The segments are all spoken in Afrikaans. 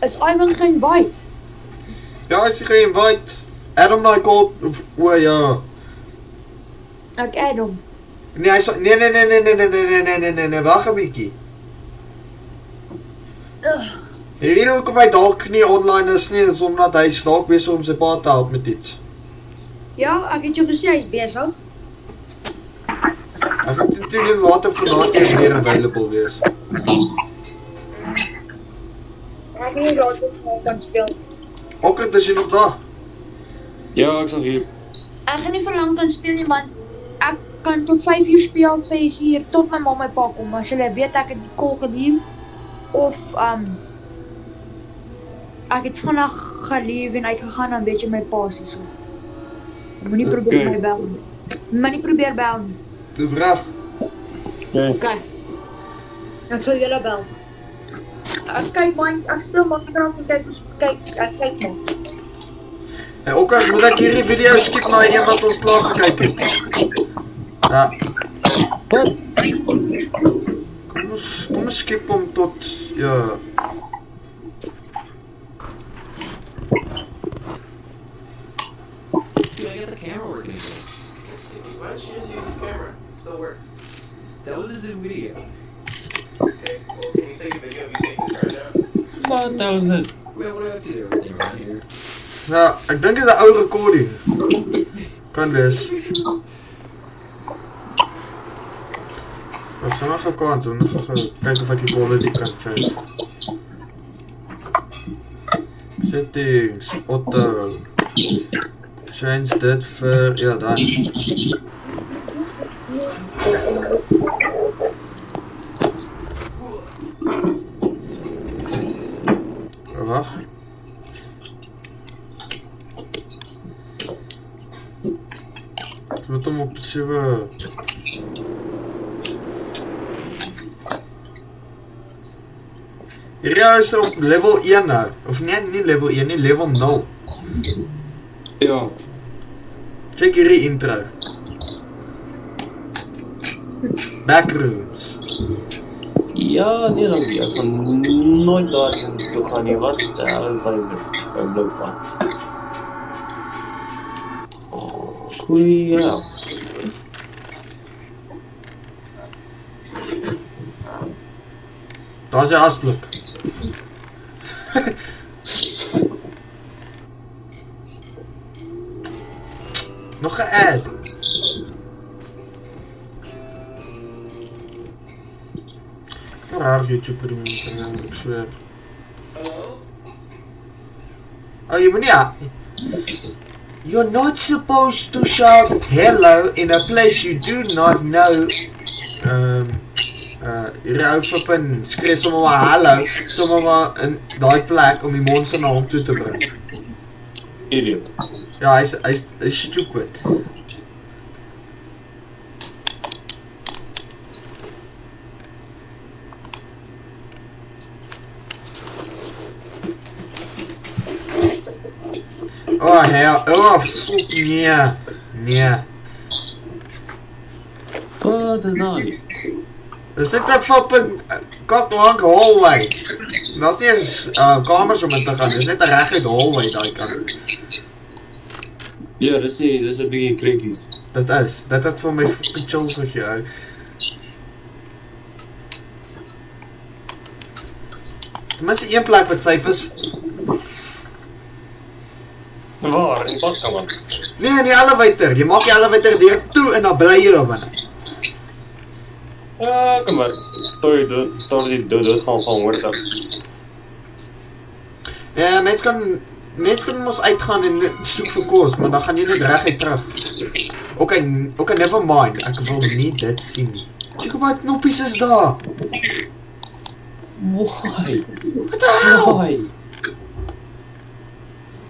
Is Ivan geen white? Ja, is hy ge-invite. Adam daai call, o ja. Ek add hom. Nee, hy sal, nee, wag 'n bietjie. Jy weet hoekom hy dalk nie online is nie, is omdat hy dalk besig om sy pa te help met iets. Ja, ek het jou gesê hy's besig. Ek gaan natuurlijk later vanavond eers weer available wees. Ek weet nie later kan speel. Okkert, is jy nog daar? Ja, ek sal hier. Ek gaan nie vir lang kan speel nie, man. Ek kan tot 5 uur speel, 6 uur, tot my ma my pa kom. As julle weet, ek het die call geleef. Of, ek het vandag geleef en uitgegaan en weet jy my pa is so. Moenie probeer my bel nie. Moenie probeer bel nie. Dis reg. Okay. Ek sal julle bel. Ek kyk ek speel Minecraft en kyk maar. Hey, Okkert, moet ek hierdie video skip na een wat ons klaar gekyk het? Ja. Wat? Kom ons skip hom tot, ja. Dude, I got the camera working again. Why don't you just use this camera? It still works. That was a Zoom video. Okay, well, can you take a video of you taking the charge out? Wat, that was it. Well, what do I have to do? Everything right here. Nou, ek dink is 'n ou recording. Kan wees. Ek gaan nog 'n kans, om nog kyk of ek die quality kan change. Settings, auto. Change dit vir, ja dan. Wag. Ek moet hom op 7. Hierdie is op level 1 nou. Of nee, nie level 1 nie, level 0. Ja. Check hierdie intro. Backrooms. Ja, nee dan nie. Ek gaan nooit daarin toe gaan nie. Wat is my blou pad? Goeie, ja. Daar is die asblik. Nog 'n ad. Raar YouTube premium kanaal, ek sweer. Oh, jy moet nie. You're not supposed to shout hello in a place you do not know. Hierdie ou flippin skree sommer maar hallo, sommer maar in daai plek om die monster na hom toe te bring. Idiot. Ja, hy's stupid. Oh hell, oh fuck, nee. Wat is nou? Dis net 'n flippin kaklank hallway. Daar's nie eens kamers om in te gaan, dis net 'n reguit hallway daai kant. Ja, dis 'n bietjie creepy. Dit het vir my fucking chills gegee. Ten minste een plek wat safe is. Waar? In die badkamer? Nee, in die elevator. Jy maak die elevator deur toe en dan bly jy daar binne. Ja, kom maar. Story dood gaan hoor dat. Ja, mens kan mos uitgaan en soek vir kos, maar dan gaan jy net reguit terug. Okay, never mind. Ek wil nie dit sien nie. Check hoe baie knoppies is daar. Why? Wat die hell? Why?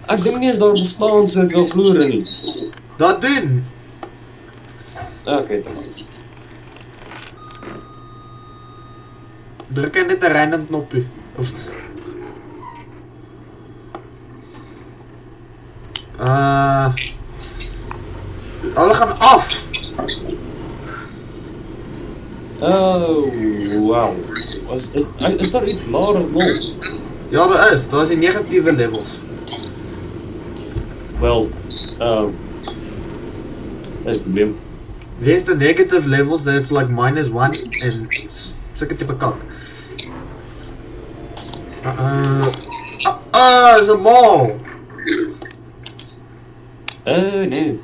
Ek dink nie eens daar bestaan soveel vloere nie. Dat doen. Okay, dan. Druk net 'n random knoppie. Of Hulle gaan af. Oh, wow. Is daar iets laer of nul? Ja, daar is die negatiewe levels. Wel, dat is het probleem. There's the negative levels that's like -1 en sulke tipe kak. Is 'n mall. Nee.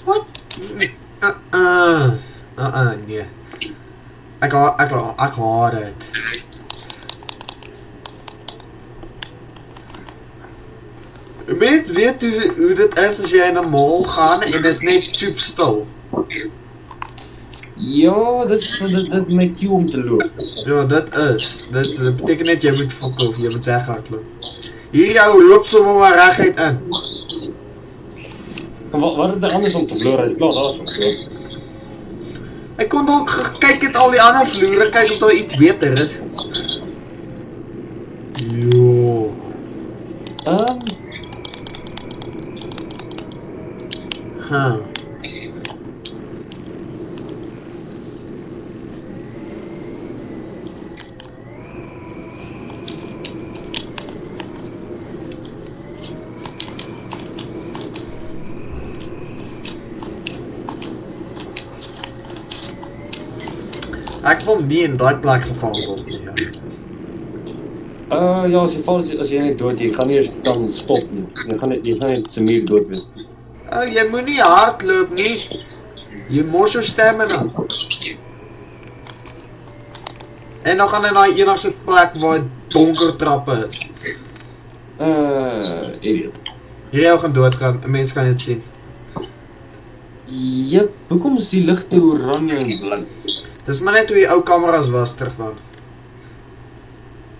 What? Nee. Ek haat dit. Mens weet hoe dit is as jy in 'n mall gaan en dit is net tube stil. Ja, dit my cue om te loop. Ja, dit beteken net jy moet fokol of jy moet weghardloop. Hier jou loop sommer maar reguit in. Wat is er anders om te vloer? Hy klaar daar is vloer. Ek kon dalk gekyk het al die ander vloere, kyk of daar iets beter is. Jo. Ek wil nie in daai plek gevang word nie. Ja, as jy net dood, jy kan nie dan stop nie. Jy gaan net se muur dood wees. Jy moenie hardloop nie. Jy mors jou stamina. En dan gaan in daai enigste plek waar donker trappe is. Idiot. Hier jou gaan doodgaan, 'n mens kan dit sien. Jep, hoekom is die ligte oranje en blink? Dis maar net hoe die ou kameras was terug dan.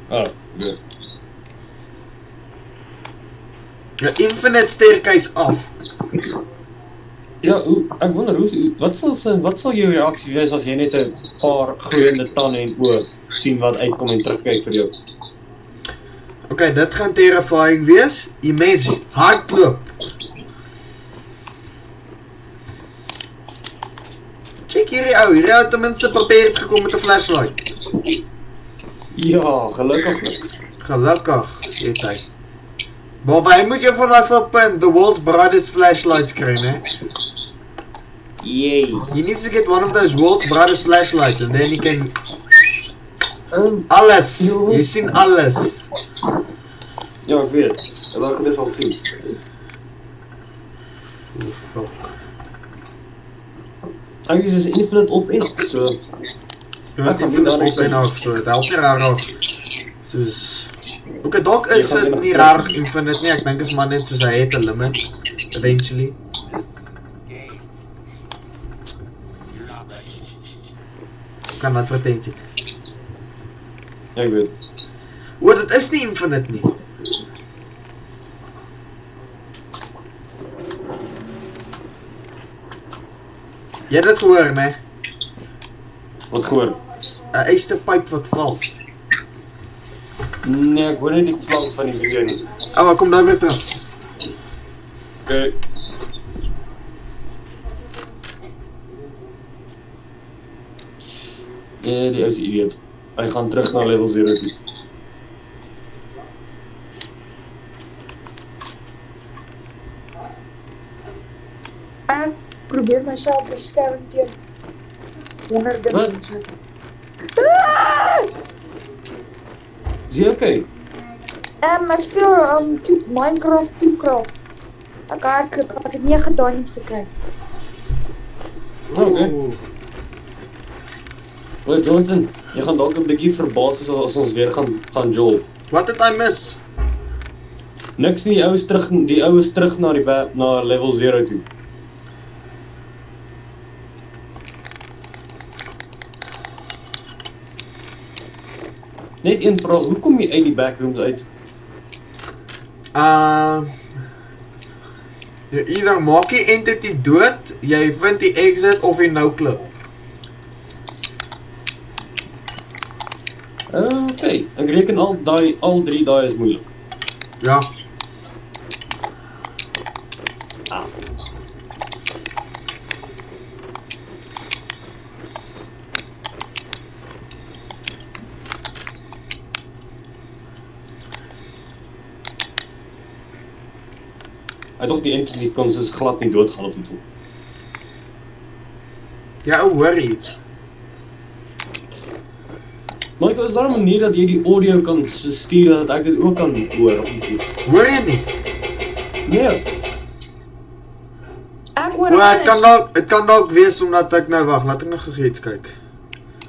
Ja. Ja, infinite staircase af. Ja, ek wonder wat sal jou reaksie wees as jy net 'n paar gloeiende tande en oë sien wat uitkom en terugkyk vir jou? Okay, dit gaan terrifying wees. Die mens hardloop. Check hierdie ou ten minste prepared gekom met 'n flashlight. Ja, gelukkig. Gelukkig, het hy. Maar hy moet jou van daai punt, the world's brightest flashlights kry, né? Yay. You need to get one of those world's brightest flashlights and then you can... Alles! Jy sien alles! Ja, ek weet. Ek het dit al gesien. Oh, fuck. Ek is infinite op en af, so... Jy was infinite op en af, so het help nie rarig. Soos... Ok, dalk is dit nie rarig infinite nie, ek dink is maar net soos hy het 'n limit, eventually. Kan advertentie. Ja, ek weet. O, dit is nie infinite nie. Jy het dit gehoor, ne? Wat gehoor? 'n ysterpyp wat val. Nee, ek hoor nie die klank van die video nie. Maar kom nou weer terug. Okay. Nee, die ou is idiot. Hy gaan terug na level 0 toe. Ek probeer myself beskerm teen honderde Wat? mense. Is jy okay? Ek speel Minecraft Toecraft. Ek het 9 diamonds gekry. Okay. Well, Jonathan, jy gaan dalk 'n bietjie verbaas wees as ons weer gaan Joel. Wat het hy mis? Niks nie, die ou is terug na level 0 toe. Net een vraag, hoe kom jy uit die backrooms uit? Jy either maak die entity dood, jy vind die exit of jy nou klip. Okay, ek reken al drie daai is moeilik. Ja. Hy het toch die eentjie die kon soos glad nie doodgaan of iets. Ja, hoor iets. Michael, is daar 'n manier dat jy die audio kan so stuur dat ek dit ook kan hoor of iets? Hoor jy nie? Nee. Ek hoor Maar alles. het kan dalk wees omdat ek nou wag, laat ek nog iets kyk.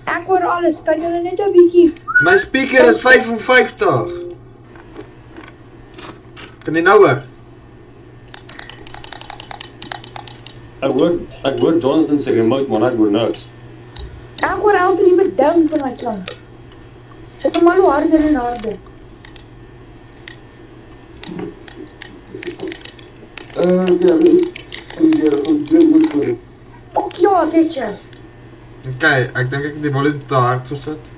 Ek hoor alles. Kan julle net 'n bietjie? My speaker is 55. Kan jy nou hoor? Ek hoor Jonathan se remote, maar ek hoor niks. Ek hoor elke liewe ding van my klank. Sit hom al hoe harder en harder. Ook ja, ek het jou. Ok, ek dink ek het die volume te hard gesit.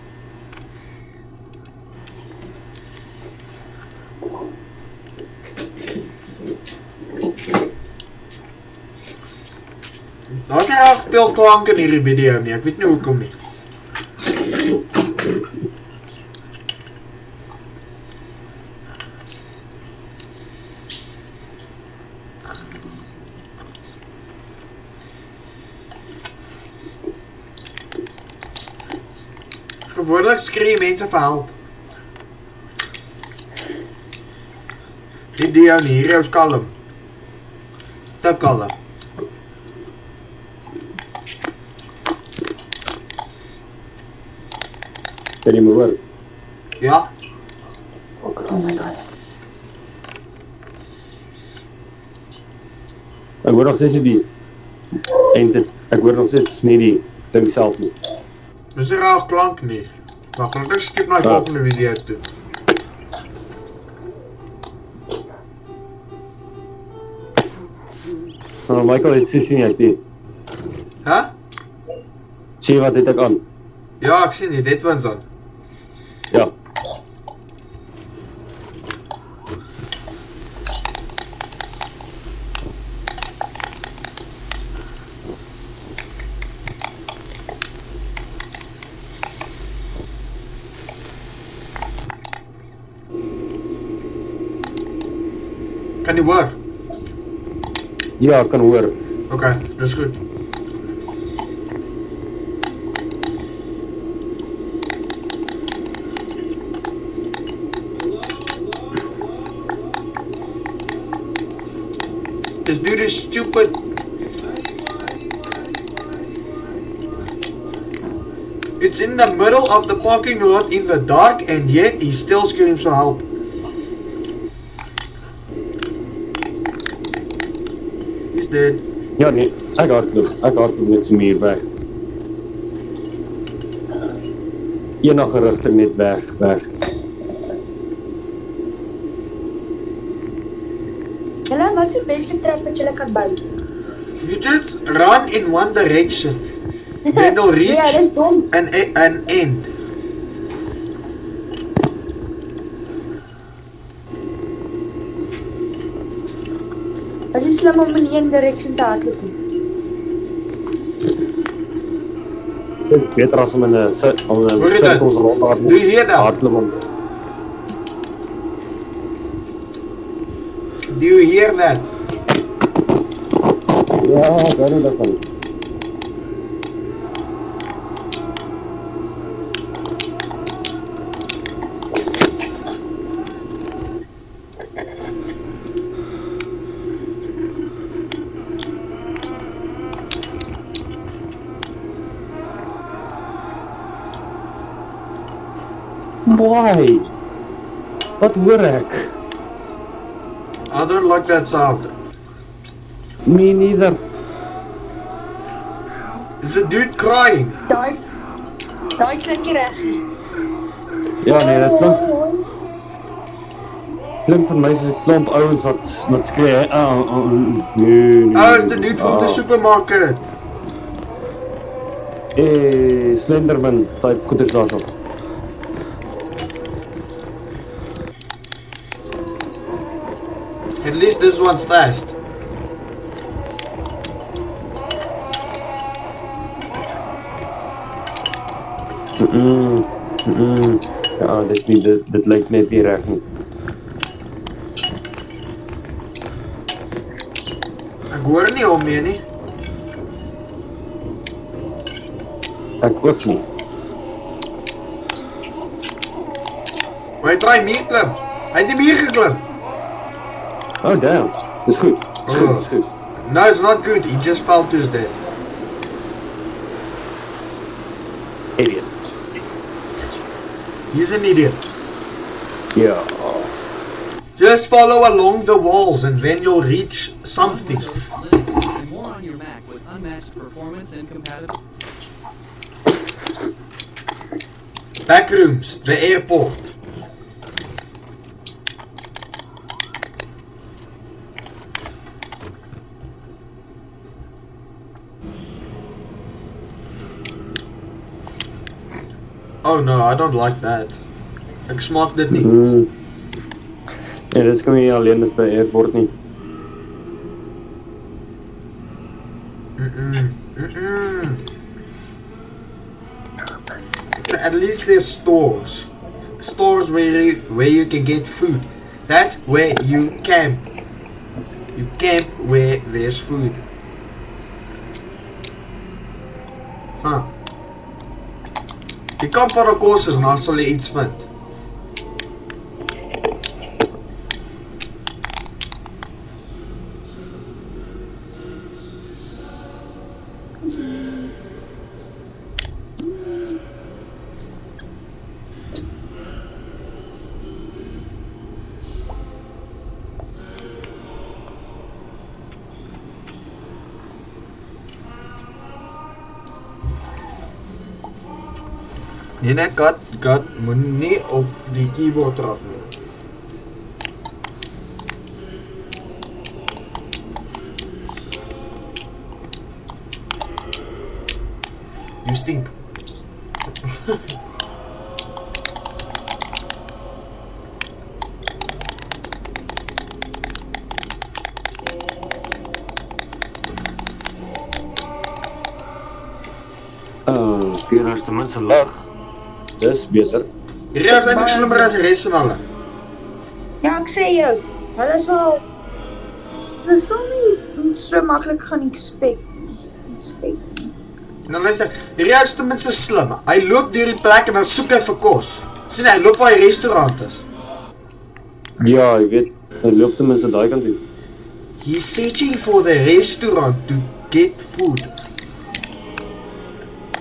Daar's nie reg veel klank in hierdie video nie, ek weet nie hoekom nie. Gewoonlik skree mense vir help. Die Dio nie, hier is kalm. Te kalm. Kan jy my hoor? Ja? Oh my god. Ek hoor nog steeds die ek hoor nog steeds nie die ding self nie. Dis nie raar klank nie. Wacht, laat ek skip na die volgende video toe. Nou, Michael het sien ek die. Huh? Sien wat het ek aan? Ja, ek sien nie, dit wins aan. Ja. Kan jy hoor? Ja, ek kan hoor. Ok, dis goed. This dude is stupid. It's in the middle of the parking lot in the dark and yet he still screams for help. He's dead. Ja nee, ek hardloop net so meer weg. Enige rigting net weg. Julle, wat is die beste trap wat julle kan bou? You just run in one direction. Then you'll reach Ja, dis dom. an end. Dit is slim om in een direction te hardloop nie. Dit is beter as om in 'n Hoor jy dit? sirkels rond te Do you hear that? hardloop. Do you hear that? Ja, ek hoor dit van. Why? Wat hoor ek? I don't like that sound. Me neither. It's a dude crying. Daai klink nie reg nie. Ja nee, dit klink vir my soos 'n klomp ouens wat skree. Nee. Oh, it's the dude from the supermarket. Slenderman type goeders daarso. At least this one's fast. Ja, dit lyk net nie reg nie. hoor nie hom meer nie. Ek ook nie. Maar hy draai muur klim. Hy het die muur geklim. Oh damn. Dis goed. Dis goed, dis goed. No, it's not good. He just fell to his death. Idiot. He's an idiot. Yeah. Just follow along the walls and then you'll reach something. Linux and more on your Mac with unmatched performance and compatibility. Backrooms, the airport. Oh no, I don't like that. Ek smaak dit nie. Ja, dit kan nie alleen is by airport nie. At least there's stores. Stores where you can get food. That's where you camp. You camp where there's food. Huh. Jy kan vir 'n kursus en dan sal jy iets vind. Nee, kat, moet nie op die keyboard trap nie. You stink. Pierre is tenminste lag. Dis beter. Hierdie is eintlik slimmer as die res van hulle. Ja, ek sê jou, hulle sal nie so maklik gaan expect. En dan luister, hierdie is tenminste slim. Hy loop deur die plek en dan soek hy vir kos. Sien hy loop waar die restaurant is. Ja, ek weet, hy loop tenminste daai kant toe. He's searching for the restaurant to get food.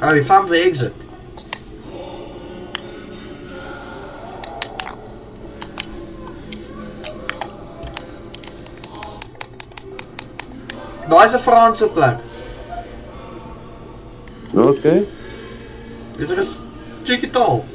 Oh, he found the exit. Daar is 'n Franse plek. Okay. Dit is Chiquital.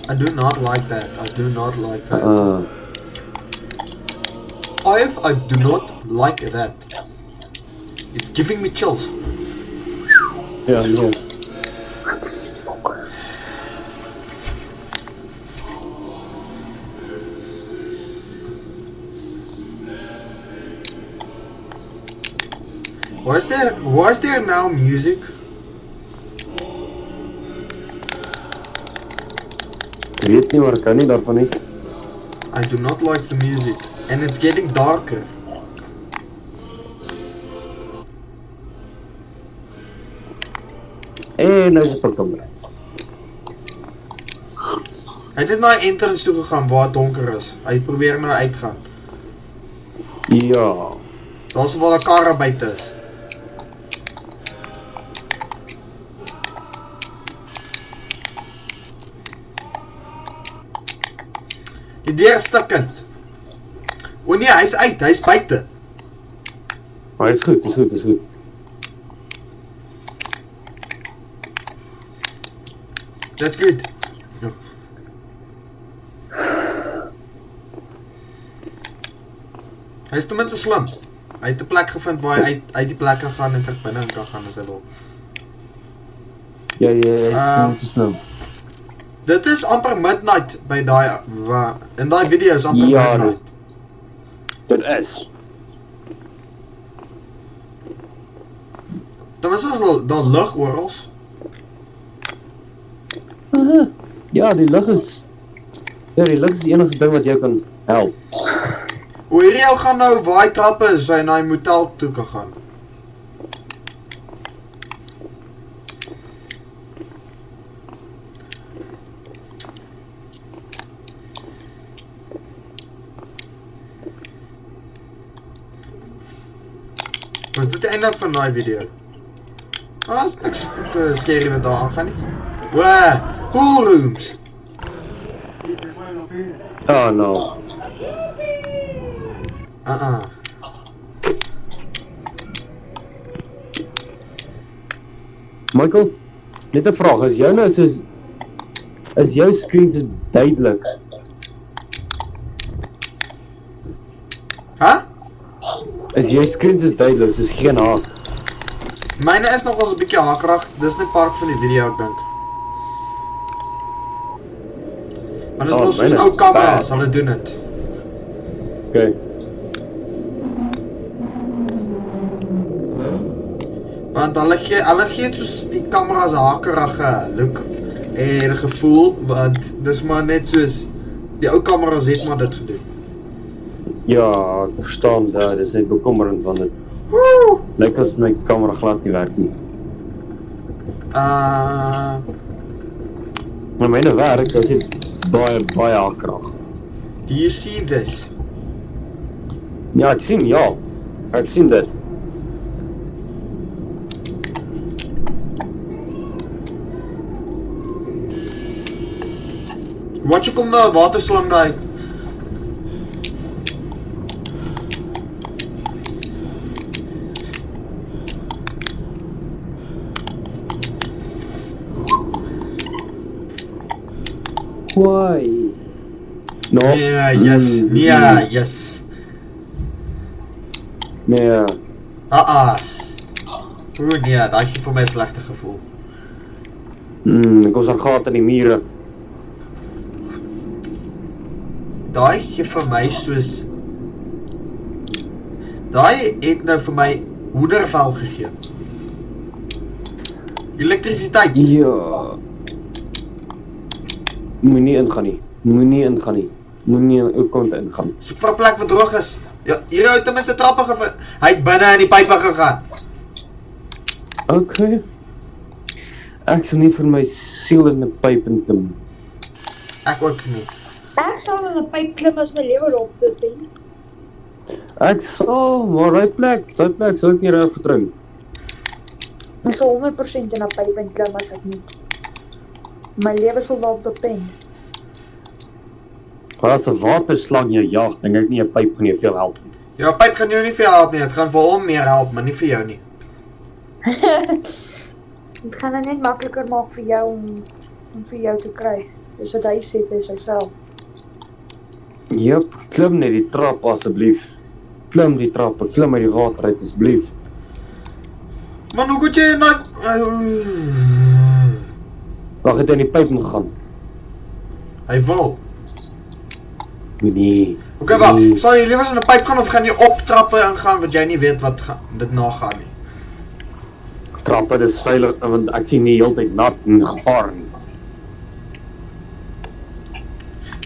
I do not like that. I do not like that. I do not like that. It's giving me chills. Ja, nee. Was there now music? Ek weet nie, maar ek kan nie daarvan nie. I do not like the music. And it's getting darker. En nou is het ook Hy het net na die entrance toe gegaan waar het donker is. Hy probeer nou uitgaan. Ja. Daar is wel 'n karre buite is. Die deur is stikkend. O nee, hy's uit, hy's buite. Maar is goed, is goed, is goed. That's good. Ja. Hy is tenminste slim. Hy het 'n plek gevind waar hy uit die plek kan gaan en terug binne kan gaan as hy wil. Ja, is te slim. Dit is amper midnight by daai in daai video is amper Ja, midnight. Dit is. Dan is daar lig orals. Ja, die lig is die enigste ding wat jou kan help. O, hierdie ou gaan nou waar hy trappe is, hy na die motel toe kan gaan. Was dit die einde van die video? Is niks scary wat daar aangaan nie. Wow, pool rooms. Oh no. Michael, net 'n vraag, is jou screen so duidelik? Is jou screen so duidelik, soos geen haak? Myne is nog eens 'n bietjie hakerig, dis net part van die video ek dink. Maar dis mos soos ou kamera's, hulle doen dit. Okay. Want hulle gee soos die kamera's 'n hakerige look en gevoel, want dis maar net soos die ou kamera's het maar dit gedoen. Ja, ek verstaan, dit is net bekommerend want dit lyk as my kamera glad nie werk nie. Maar myne werk, dit is baie hakerig. Do you see this? Ja, ek sien dit. Wat jy kom nou 'n waterslang daai? Why? No. Yeah, yes. Yeah, yes. Nee. Oeh nee, daai gee vir my 'n slegte gevoel. Ek was daar gehad in die mure. Daai gee vir my soos daai het nou vir my hoendervel gegee. Elektrisiteit. Ja. Moenie ingaan nie. Moenie in ou kant ingaan. Soek vir 'n plek wat droog is. Ja, hier het ten minste trappe gevind. Hy het binne in die pype gegaan. Okay. Ek sal nie vir my siel in 'n pyp inklim. Ek ook nie. Ek sal in 'n pyp klim as my lewe op dit ding. Ek sal, maar daai plek sal ek nie reg vertrou. Ek sal 100% in 'n pyp klim as ek moet. My lewe sal daarop depend. As 'n waterslang jou jag, dink ek nie 'n pyp gaan jou veel help nie. Ja, 'n pyp gaan jou nie vir help nie. Dit gaan vir hom meer help, maar nie vir jou nie. Dit gaan dit net makliker maak vir jou om vir jou te kry. Dis wat hy sê vir syself. Jep, klim net die trap asseblief. Klim die trappe, klim uit die water uit asseblief. Man, hoe goed jy nou... Wag, het hy in die pyp gegaan? Hy wil. Nee. Okay, wag. Sal jy liewer in 'n pyp gaan of gaan jy op trappe ingaan wat jy nie weet wat dit nagaan nie? Trappe, dis veilig want ek sien nie heeltyd nat en gevaar nie.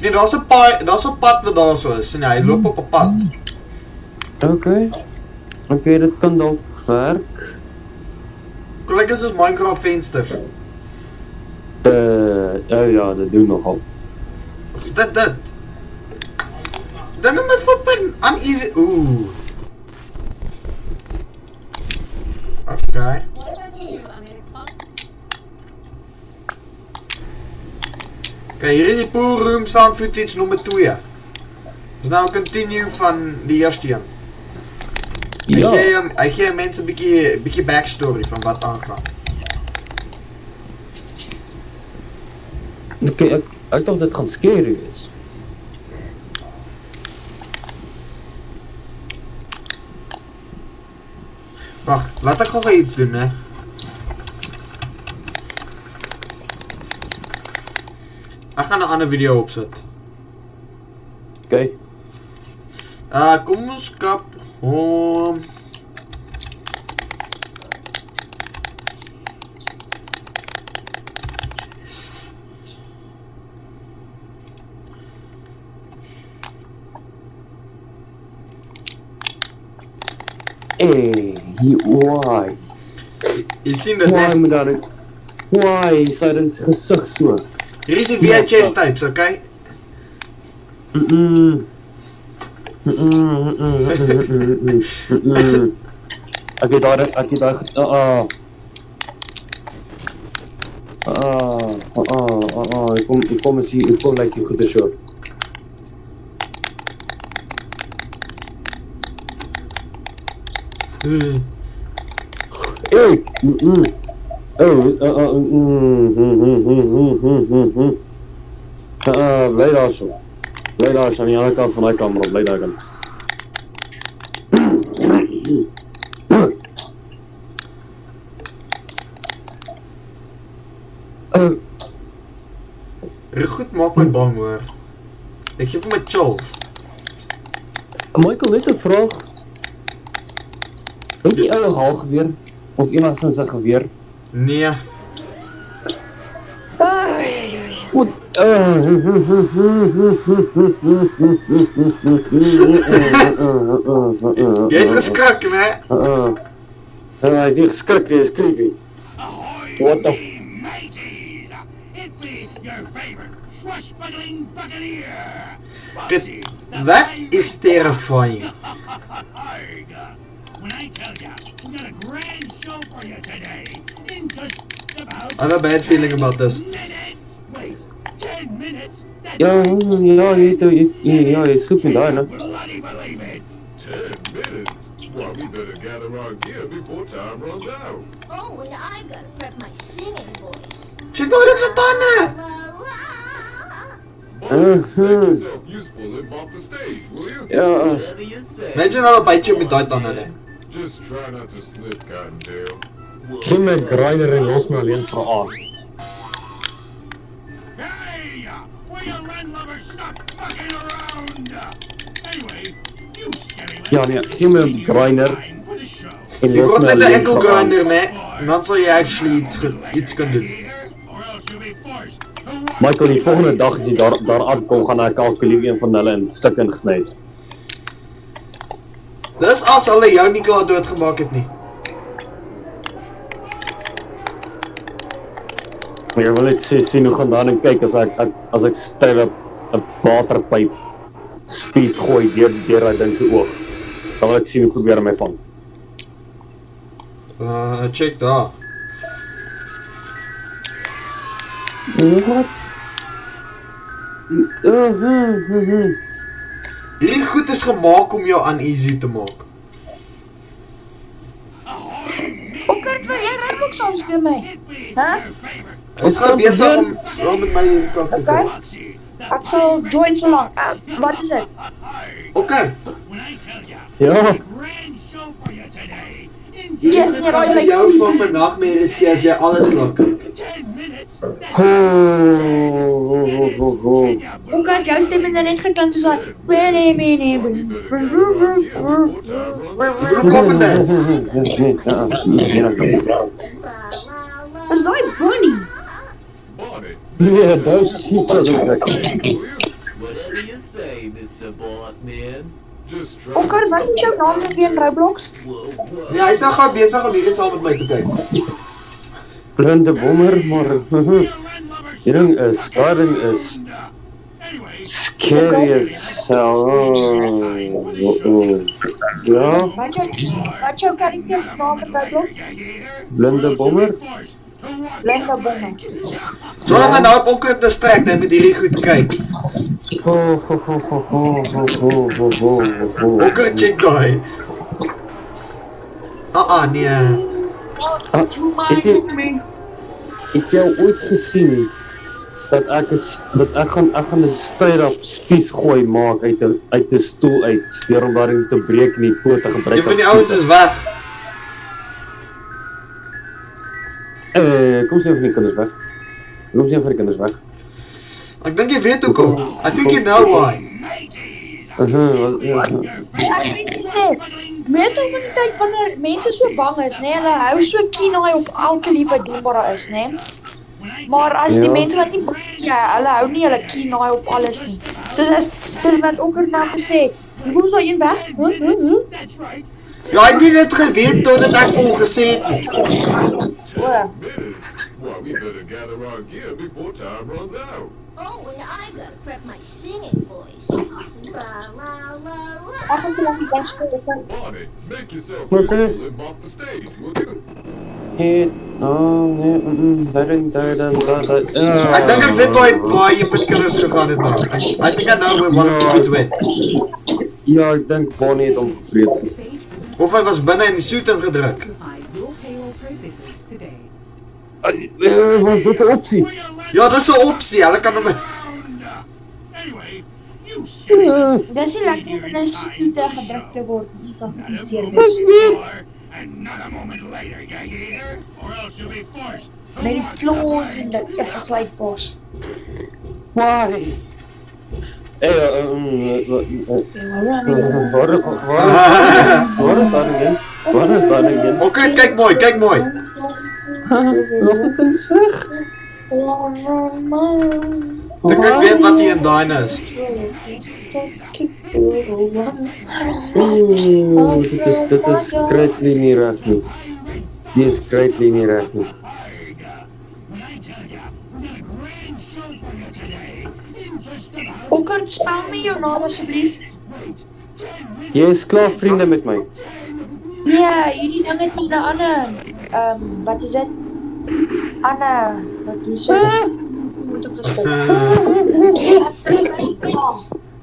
Nee, daar's 'n pad wat daar so is. Nee, hy loop op 'n pad. Okay, dit kan dalk werk. Kyk, dis soos Minecraft vensters. Ja, dit doen nogal. Wat is dit? Dan my flippin uneasy. Ooh. Okay. Okay, hier is die pool room sound footage nommer 2. Dis nou 'n continue van die eerste een. Ja. Hy gee mense 'n bietjie backstory van wat aangaan. Okay, ek dink dit gaan scary wees. Wag, laat ek gou iets doen, hè. Ek gaan 'n ander video opsit. Okay. Kom ons kap hom. Why? Jy sien dit, Why né? moet daar Why sy in sy gesig so? Hier is die VHS tapes, okay? Ek het daar ek kom like die goede so. Hey! Bly daar so. Bly daar so aan die ander kant van die kamer, bly daar kan. Goed maak my bang hoor. Ek gee vir my chills. Michael, net 'n vraag. Dink jy ou haalgeweer of enigstens 'n geweer? Nee. Goed. Jy het geskrik, né? Ek het geskrik, jy is creepy. What the That is terrifying. When I tell ya, we got a grand show for you today. In just about I have a bad feeling about this. minutes. Wait, 10 minutes? That's Ja, jy soek nie daar, né? bloody believe it. 10 minutes? Well, we better gather our gear before time runs out. Oh, and I gotta prep my singing voice. Check daai ding se tande. La la. Bob, make yourself useful and mop the stage, will you? Ja, Whatever you say. Imagine hulle byt jou met daai tande, né? Just try not to slip, Cottontail. gee my grinder en los my alleen vir aan. Hey, will you landlubbers stop fucking around? Anyway, you scary Ja, nee, gee my 'n grinder time for the show. en Jy los word my net 'n alleen enkel vir aan. grinder, né? En dan sal jy actually iets kan doen. Here, or else you'll be forced to walk. Michael, die volgende dag as jy daar aankom, gaan ek kalkuleer een van hulle in stukke ingesny. Dis as hulle jou nie klaar doodgemaak het nie. Maar jy wil net sien hoe gaan dan en kyk as ek styl op 'n waterpyp spies gooi deur daai ding se oog. Dan wil ek sien hoe probeer hy my vang. Check daar. Wat? Hierdie goed is gemaak om jou uneasy te maak. Hoe kan wil jy Roblox saam speel my? Ons gaan besig om saam met my hierdie kant te Okay. kom. Ek sal join so lank. Wat is dit? Okay. When I tell ya, Ja, grand show for you today. In Yes, Dit nee, gaan raai vir like jou van vernagmerries gee as jy alles laat kyk. 10 minutes, Hoe kan jou stem in net geklink soos dat Broek af en dit. Is daai Bonnie? Bonnie, nee, dat is super lekker. will you? Whatever you say, Mr. Bossman. Just try Hoe kan wat is jou naam nog weer in Roblox? Whoa. Nee, hy is nou gou besig om hierdie saam met my te kyk. Blinde bommer, maar die ding is, daar ding is anyway, scary as hell. Ja, Wat jou karakter se naam in Roblox? blinde bommer. Linda Bonnie. Jonathan nou op onker distract, hy moet hierdie goed kyk. Onker check daai. Nee. Het jy ooit gesien dat ek gaan 'n straight-up spies gooi maak uit 'n stoel uit, deur om daarin te breek en die poot te gebruik. Een van die ouens is weg. Kom sien van die kinders weg. Kom sien van die kinders weg. Ek dink jy weet hoekom. I think you know why. Ek weet nie sê. Meestal van die tyd wanneer mense so bang is, nê, hulle hou so keen op elke liewe ding wat daar is, nê. Maar as die Ja. mense wat nie bang is, ja, hulle hou nie hulle keen op alles nie. Soos wat Onker nou gesê, hoe sou een weg? that's right. Ja, hy het nie dit geweet totdat ek vir hom gesê het nie. O, Minutes? Well, we better gather our gear before time runs out. Oh, and I gotta prep my singing voice. La la la la. ek gaan te lang die bas speel. Bonnie, make yourself Okay. useful and mop the stage, will you? Ek dink ek weet waar een van die kinders gegaan het nou. I think I know where one of the kids went. Ja, ek dink Bonnie het hom gevreet. Of hy was binne in die suit ingedruk. Your payroll processes today. Was dit 'n opsie? Ja, dis 'n opsie. Hulle kan hom Anyway, you silly Dis nie lekker om in 'n stoete gedruk te word. Dit is al seer Not wees. and not a moment later, you hear? Or else you'll be forced to Met die watch claws en dit is ons uitbos. Why? Waar is daar again? Waar is daar again? Okay, kyk mooi, kyk mooi. Nog 'n kind is weg. Dink ek weet wat hier in daai is. Dit is greatly nie reg nie. Die is greatly nie reg nie. Okkert, spel my jou naam asseblief. Jy is klaar vriende met my. Ja, hierdie ding het my na Anne. Wat is dit? Anne, wat doen sy? Moet ek gespeel.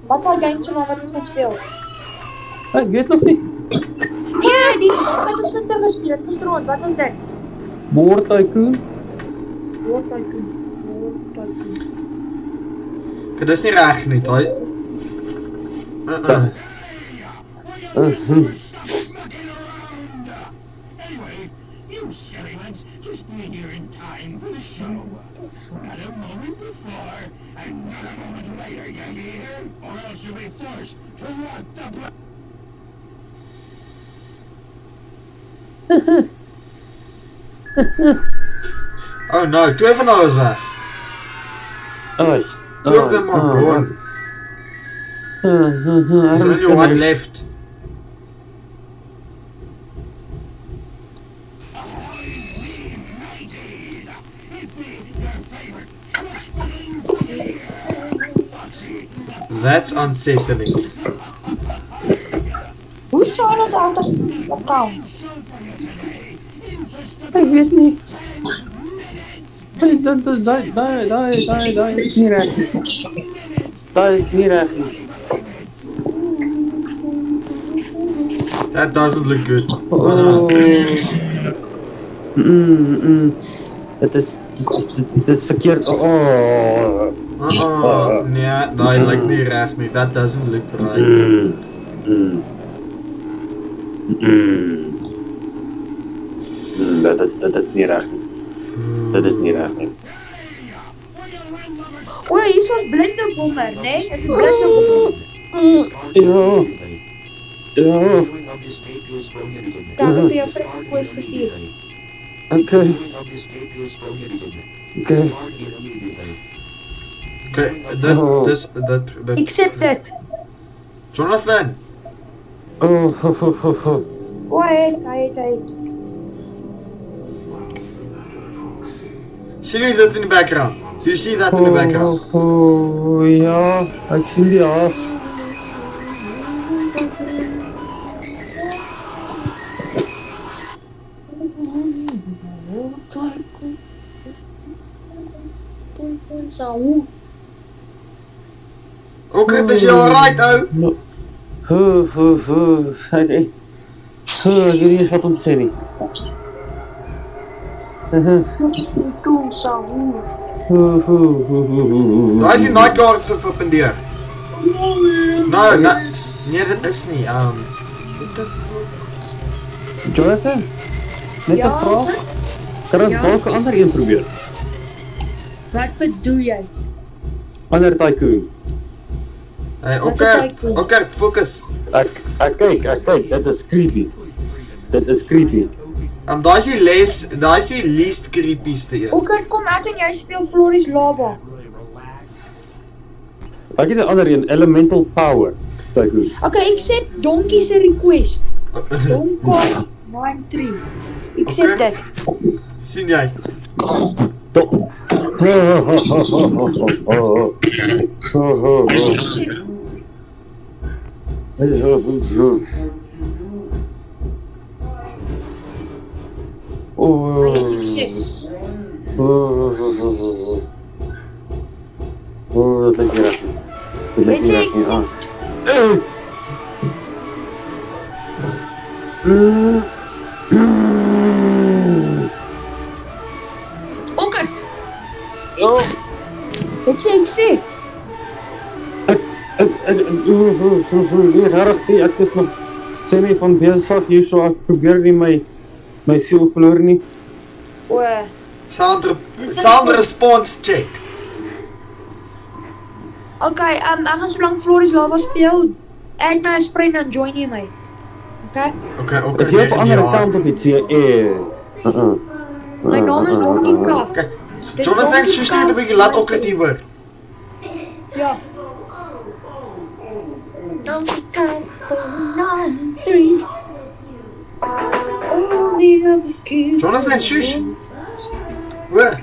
Wat sal game so nou wat ons gaan speel? Ek weet nog nie. Ja, die wat ons gister gespeel het, gisterond, wat was dit? War Tycoon? War Tycoon. Dit is nie reg nie, daai. Anyway, you skellywants, just be here in time for the show. Not a moment before, and not a moment later, you hear? Or else you'll be forced to walk the block. Oh no, twee van hulle is weg. Two of them are gone. There's only one left. That's unsettling. Hoe staan het out of account? Ek weet nie. Dit is daai is nie reg nie. Daai is nie reg nie. That doesn't look good. Dit is verkeerd. Nee, daai lyk nie reg nie. That doesn't look right. Dit is nie reg nie. Dit is nie reg nie. O, hier is ons blinde bommer, né? Is 'n blinde bommer. Ja. Daar het vir jou request gestuur. Okay. Okay, dit Accept it. Jonathan, O, hy het. sien jy dit in die background? Do you see that in the background? Ja, ek sien die haas. Okay, dis jy alright ou? Ek weet nie wat om te sê nie. Daai is die night guard se verpendeer. Nee, dit is nie. What the fuck? Jonathan, net 'n Ja. vraag. Kan ons Ja. dalk 'n ander een probeer? Wat bedoel jy? Ander tycoon. Hey, Wat is okay, tycoon? okay, focus. Ek kyk, dit is creepy. Dit is creepy. Daai is die least creepyste een. Okkert, kom ek en jy speel Floris Lava. Ek het 'n ander een, Elemental Power tycoon. Okay, accept Donkie se request. Donkey 93. Accept Okay. it. Sien jy? Maar jy het accept. Dat lijkt niet raar. Dat lijkt niet raar. Ah. Okker, Oh. het sê. Nee, rarig nie, ek is nog sê nie van bezig hier so, ek probeer nie my siel verloor nie. O, Sound response check. okay, ek gaan so lang Floris Lava speel. Add my as friend en join jy my. Okay? Okay, Is jy op 'n ander kant of iets hier? My naam is Donkey Kaf. Okay. Jonathan, soos net 'n bietjie laat Okker hier hoor. Ja. Donkey Kong 93. All the other kids. Jonathan, shush. Hoor.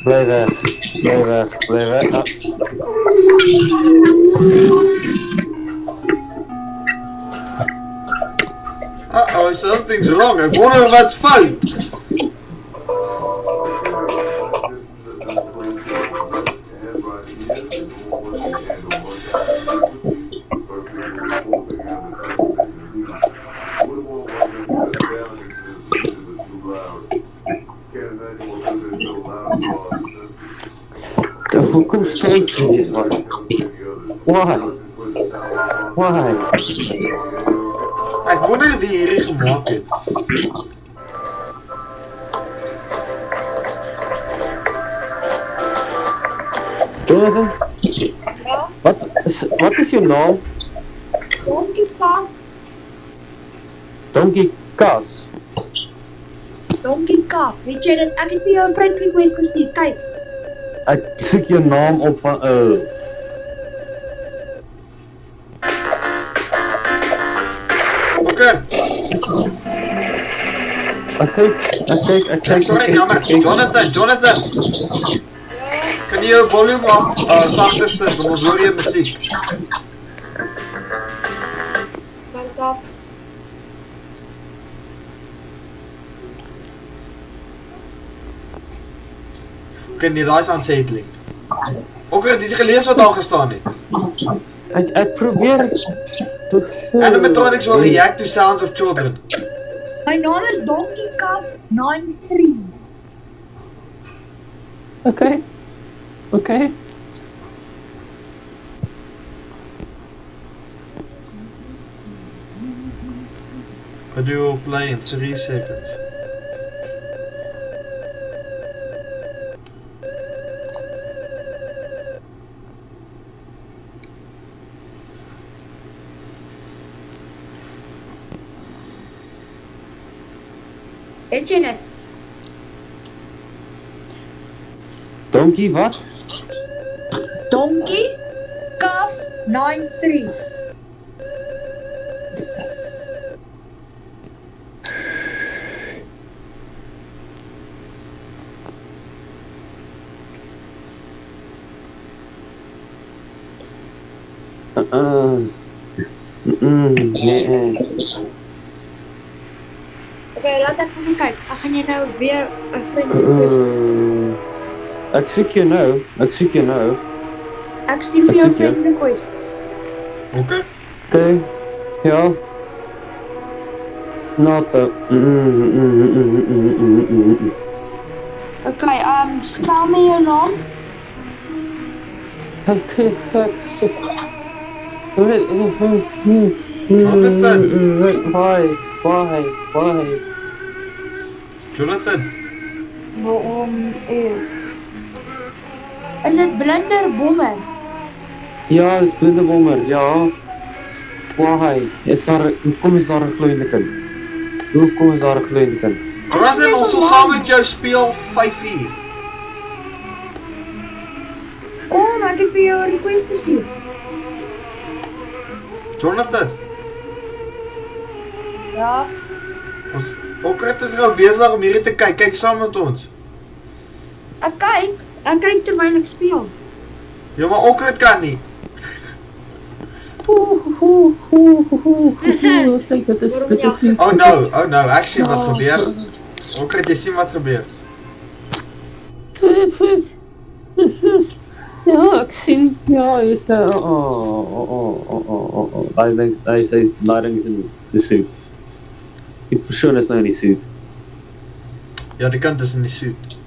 Bly weg. Ah. Uh-oh, something's wrong. Ek wonder wat's fout. Hoekom sê jy dit man? Why? Ek wonder wie hierdie gemaak het. Jonathan, Ja, wat is jou naam? Donkey Kaf. Donkey Kas. Donkey Kaf. Weet jy dat ek het vir jou 'n friend request gestuur. Kyk. Ek soek jou naam op van Okay. Ek kyk. Sorry, jammer. Jonathan. Kan jy jou volume sagter sit, want ons hoor jy musiek. Donkey Kaf. Okay, nee, daai is unsettling. Okker, dis gelees wat daar gestaan het. Ek probeer Animatronics will react to sounds of children. My naam is Donkey Kaf 93. Okay. Audio will play in 3 seconds. Het jy dit? Donkey wat? Donkey Kaf 93. Nee. Okay, laat ek gaan kyk. Ek gaan jy nou weer 'n vriend request. Ek soek jou nou. Ek stuur vir jou 'n vriend request. Okay. Okay. Ja. Nota. Okay, spel my jou naam. Jonathan. Why? Jonathan. Waarom is dit Blinder Bommer? Ja, dis blinde bommer, ja. Why? Hoekom is daar 'n gloeiende kind? Jonathan, ons sal saam met jou speel 5 uur. ek het vir jou 'n request gestuur. Jonathan, Ja, ons Okrit is gou besig om hierdie te kyk. Kyk saam met ons. ek kyk terwyl ek speel. Ja, maar Okrit kan nie. Oh no, ek sien wat gebeur. Okrit, jy sien wat gebeur. Ja, ek sien, ja, hy is daar, hy is ladings in die suit. Die persoon is nou in die suit. Ja, die kant is in die suit.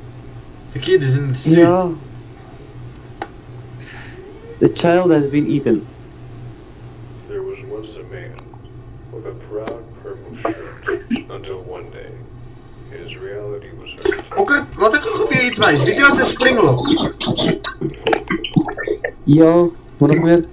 The kid is in the suit. Ja. The child has been eaten. There was once a man with a proud purple shirt until one day his reality was hurt. Okrit, laat ek gou vir jou iets wys. Weet jy wat 'n springlok? Ja, wat nog meer?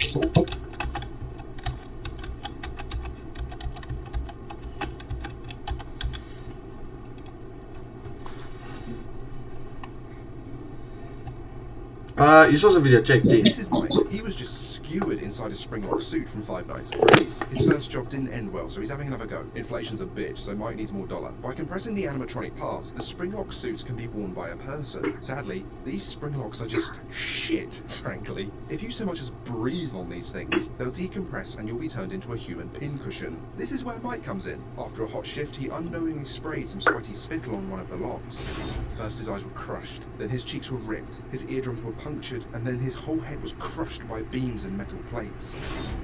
Hier's ons 'n video, check, G. This is Mike. He was just skewered inside a Springlock suit from 5 Nights at Freddy's. His first job didn't end well, so he's having another go. Inflation's a bitch, so Mike needs more dollar. By compressing the animatronic parts, the Springlock suits can be worn by a person. Sadly, these Springlocks are just shit, frankly. If you so much as breathe on these things, they'll decompress and you'll be turned into a human pincushion. This is where Mike comes in. After a hot shift, he unknowingly sprayed some sweaty spittle on one of the locks. First his eyes were crushed, then his cheeks were ripped, his eardrums were punctured, and then his whole head was crushed by beams and metal plates.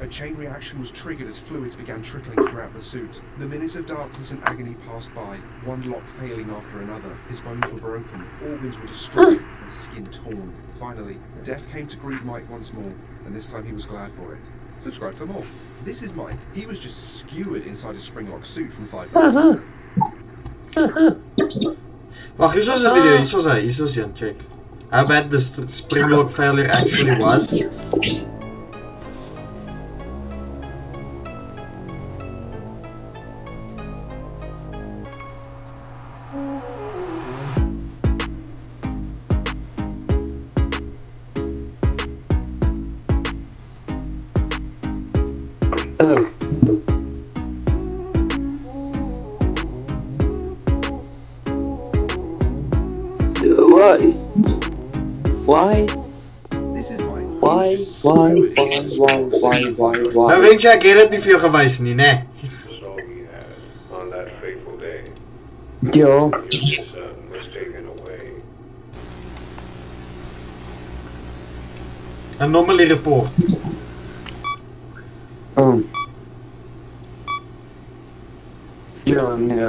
A chain reaction was triggered as fluids began trickling throughout the suit. The minutes of darkness and agony passed by, one lock failing after another. His bones were broken, organs were destroyed, and skin torn. Finally, death came to greet Mike once more, and this time he was glad for it. Subscribe for more. This is Mike. He was just skewered inside a Springlock suit from 5 Nights at Freddy's. Wag, hier's ons 'n video, hier's ons een, check. How bad the springlock failure actually was. Why? This is Mike. Why? Nou weet jy, ek het dit nie vir jou gewys nie, né? Was all we had on that fateful day. Ja. His son was taken away. Anomaly report. Ja, nee.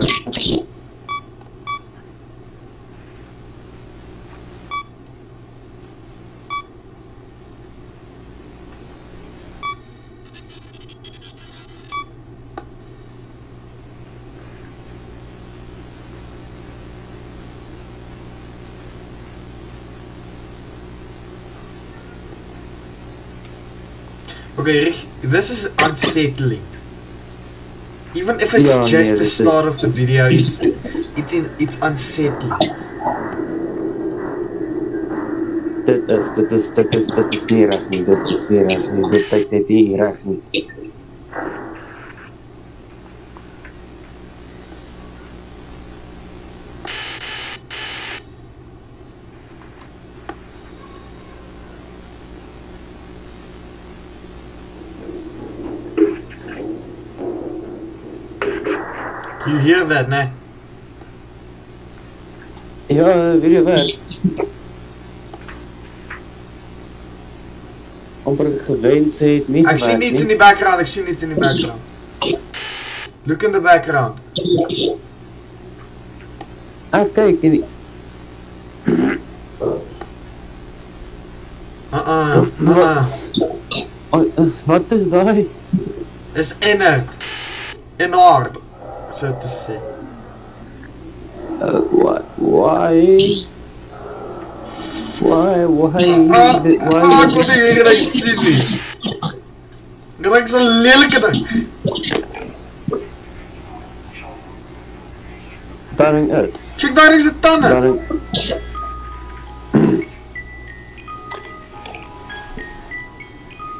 Okay, Rick, this is unsettling. Even if it's just the start of the video, it's unsettling. Dit is nie reg nie, dit lyk net nie reg nie. You hear that, né? Ja, video werk. Amper gewend sê het nie. Ek sien iets in die background, Look in the background. Kyk in die... Wat is daai? Is inert. Inard. So te sê. What? Why? Ek wil nie hier niks sien nie. Dit is 'n lelike ding. Daarin is. Check daar is 'n tande.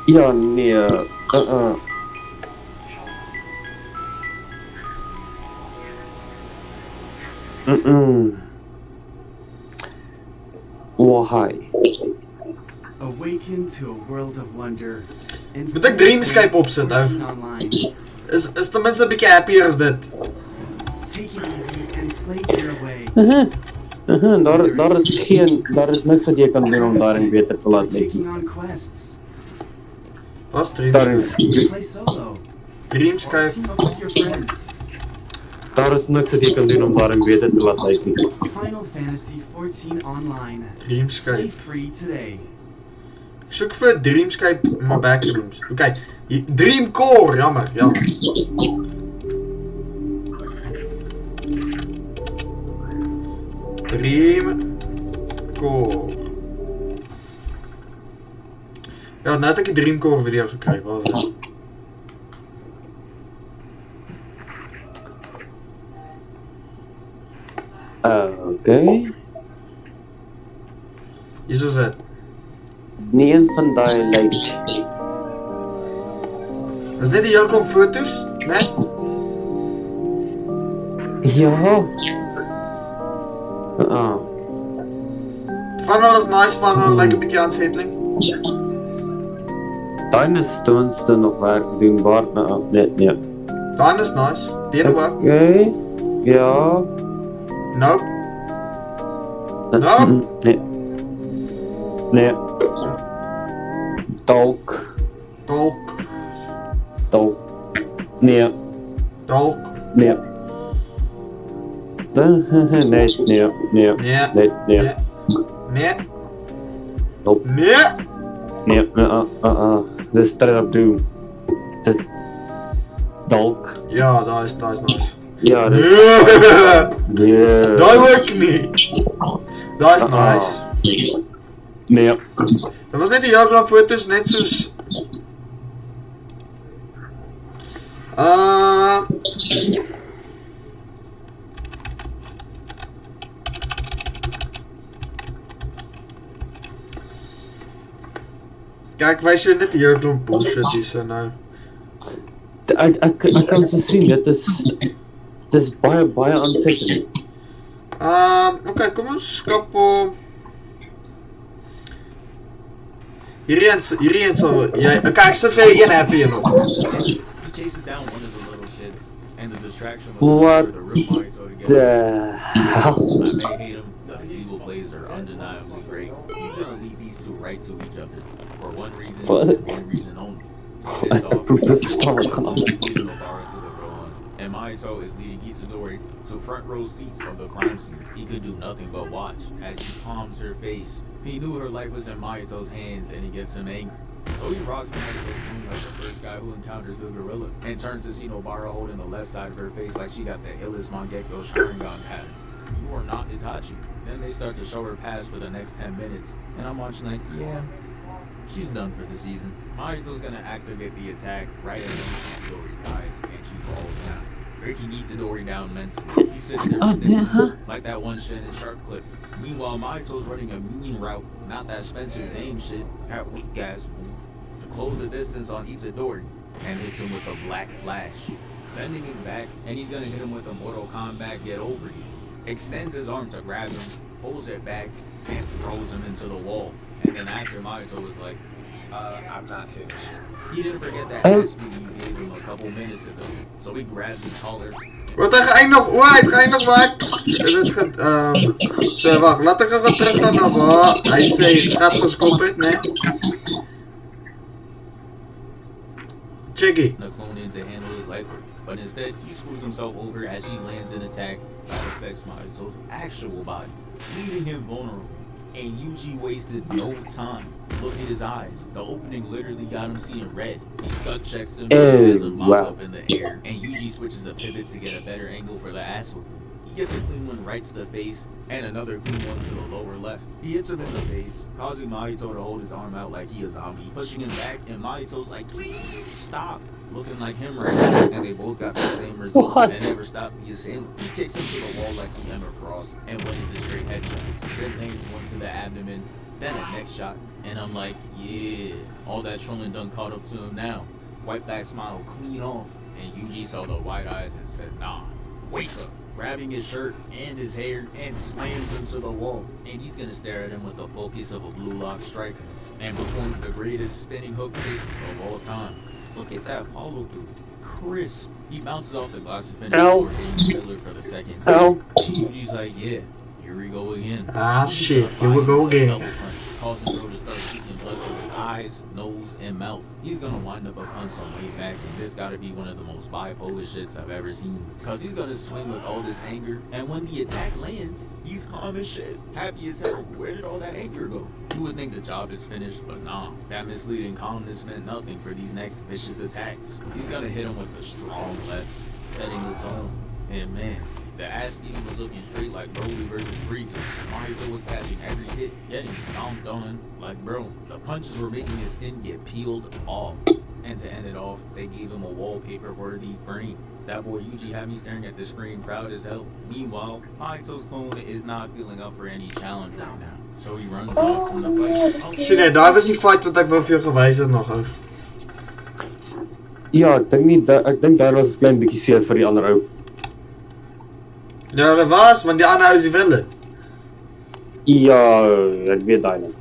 Ja, nee. Why? Awaken to a world of wonder. Moet ek Dreamscape opsit, ou? Online. Is ten minste 'n bietjie happier as dit. Take it easy and play your way. Daar is niks wat jy kan doen om daarin beter te laat lyk. Taking on quests. Was Dreamscape? Play solo. Dreamscape. Team up with your friends. Daar is niks wat jy kan doen om daarin beter te laat lyk nie. Final Fantasy 14 Online. Play Dreamscape. free today. Ek soek vir Dreamscape in my backrooms. Okay, Dreamcore, jammer. Dreamcore. Ja, nou het ek die Dreamcore video gekry, waar is dit? Okay. Hier is dit. Nie een van daai lyk. Is dit die hele klomp foto's, né? Ja. Van hulle is nice, van hulle lyk 'n bietjie unsettling. Daai is ten minste nog werk doen waar nee. Dan is nice. Dit ook. Okay. Ja. Nope. Nope. Nee. Dalk. Nee. Dalk. Nee. Nee. Nope. Nee. Dis straight up Doom. Dalk. Ja, dat is nice. Ja, nee. Dat werkt niet. Dat is nice. Nee. Dat was net die hele klomp foto's, net soos... Kijk, wys jou net die hele klomp bullshit hier so nou. Ek kan so sien, dit is baie unsettling. Okay, kom ons skap op... Hierdie een sal... Okay, ek sit vir een happy in op. What the hell? I may hate him, but his evil plays are undeniably great. He's gonna lead these two right to each other. For one reason and one reason only. To piss off and Mahito is leading Itadori to front row seats of the crime scene. He could do nothing but watch as he palms her face. He knew her life was in Mahito's hands and he gets him angry. So he rocks Mahito's room like the first guy who encounters the gorilla and turns to see Nobara holding the left side of her face like she got the illest Mangekyo Sharingan pattern. You are not Itachi. Then they start to show her past for the next 10 minutes and I'm watching like, yeah, she's done for the season. Mahito's gonna activate the attack right as Itadori dies and she falls down. Breaking Itadori down mentally. He's sitting there sniffing like that one Shannon Sharp clip. Meanwhile, Mahito's running a mean route, not that Spencer Dame shit, that weak ass move, to close the distance on Itadori and hits him with a black flash, sending him back, and he's gonna hit him with a Mortal Kombat get over you. Extends his arm to grab him, pulls it back, and throws him into the wall. And then after Mahito was like, I'm not finished. He didn't forget that ass beating you gave him a couple minutes ago, so he grabs his collar. Wat, hij gaat nog, hij gaat nog weg. So, wacht, laat ik even terug gaan naar waar. Hij zei, gaat geskoppeld, nee. Chiggy. Nakonin to handle his life, but instead he screws himself over as she lands an attack that affects Mahito's actual body, leaving him vulnerable. And Yuji wasted no time. Look at his eyes. The opening literally got him seeing red. He gut checks him, has him locked up in the air, and Yuji switches the pivot to get a better angle for the ass whooping. He gets a clean one right to the face, and another clean one to the lower left. He hits him in the face, causing Mahito to hold his arm out like he a zombie, pushing him back, and Mahito's like, please stop. Looking like him right now, and they both got the same result and never stopped the assailant. He kicks him to the wall like he Emma Frost, and wins a straight headshot. Then lands one to the abdomen, Then a next shot, and I'm like, yeah, all that trolling done caught up to him now. Wipe that smile clean off, and Yuji saw the wide eyes and said, nah, wake up. Grabbing his shirt and his hair and slams him to the wall. And he's gonna stare at him with the focus of a blue lock striker and performs the greatest spinning hook kick of all time. Look at that follow through. Crisp. He bounces off the glass and finishes for hitting Killer for the second time. Yuji's like, yeah, here we go again. Ah shit, here we go again. Causing Bro to start leaking blood from his eyes, nose, and mouth. He's gonna wind up a punch on way back, and this gotta be one of the most bipolar shits I've ever seen. Cause he's gonna swing with all this anger, and when the attack lands, he's calm as shit, happy as hell. Where did all that anger go? You would think the job is finished, but nah. That misleading calmness meant nothing for these next vicious attacks. He's gonna hit him with a strong left, setting the tone. And man, the ass beating was looking straight like Broly versus Frieza. Mahito was catching every hit, getting stomped on. Like bro, the punches were making his skin get peeled off. And to end it off, they gave him a wallpaper-worthy frame. That boy Yuji had me staring at the screen proud as hell. Meanwhile, Mahito's clone is not feeling up for any challenge right now. So he runs off from the fight. Sien jy, daai was die fight wat ek wou vir jou gewys het nog ou. Ja, ek dink daar was 'n klein bietjie seer vir die ander ou. Ja, dat was, want die ander ou is die wilde. Ja, ek weet daai net.